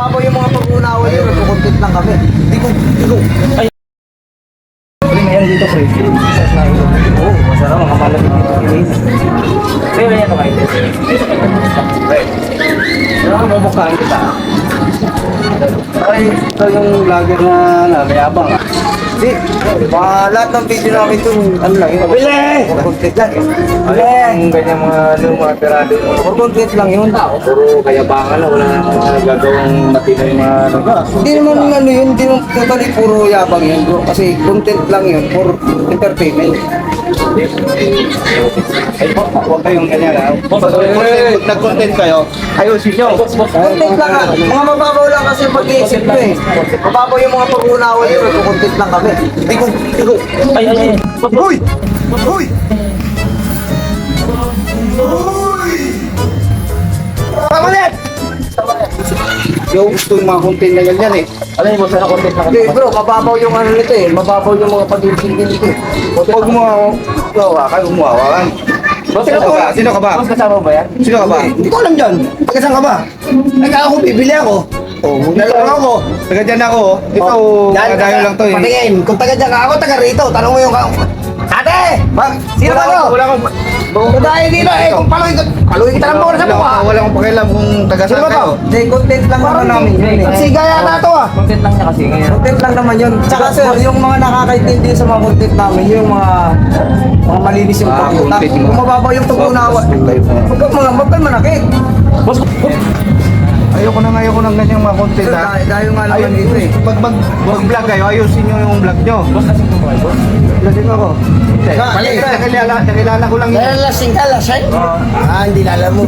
mababaw yung mga pag-unawa yun. Nagkukontent lang kami. Hindi ko. Ay. Ngayon dito, pre. Isas na ito. Oo, masarap. Makamalapit dito. Kinis. Pre, wala ito kayo. Pre. Ano ang mumukhaan kita? Ay, ito yung vlogger na mayabang. Hindi. Lahat ng video namin ito, ano lang yun. Bili! Content lang yun. Yung ganyan mga pirado. For content lang yun. Puro kayabangan na, wala nang gagawang matino yung mga Hindi naman ano yun, hindi naman totally puro yabang yun bro. Kasi content lang yun for entertainment. Ay, huwag kayong ganyan ha. Nag-content kayo, ayusin nyo. Content lang ha. Mga mababaw lang kasi pag-iisip ko eh. Mababaw yung mga pag-unawa yun, content lang kami. Hindi ko. Ay. Uy! Uy! Tama ulit! Yung gusto yung mga content na ganyan eh. Ano yung masarap content lang? Hindi bro, mababaw yung ano nito eh. Mababaw yung mga pag-iisip nito eh. Huwag gumawa ka, gumawa ka. Sino ka ba? Mas kasama ba yan? Sino ka ba? Hindi ko alam dyan. Taga-saan ka ba? Ako, bibili ako. Dalawa ako. Taga dyan ako. Ito, kadayo lang to eh. Patingin, kung taga dyan ka ako, taga rito. Tanong mo yung ate! Sino ba to? Wala akong... Dahil dito eh, kung paluin kita lang muna sa mukha. Wala akong pakialam kung taga Sino saan ba to? kayo. Hindi, content lang naman namin yun eh. Siga yata to ah. Content lang niya kasi ngayon. Content lang naman yun. Tsaka sir, yung mga nakakaintindi sa mga content namin, yung mga malinis yung pag-utak. content mo. Kung mababaw yung pag-unawa, huwag kang manakit. Ayoko nang ganyang mga content Sir, ha. dahil nga naman dito eh. Pag mag-vlog kayo, ayusin nyo yung vlog nyo. Lasing ako. Nakilala ko lang yun. Lasing ka, lasing? Hindi alam mo.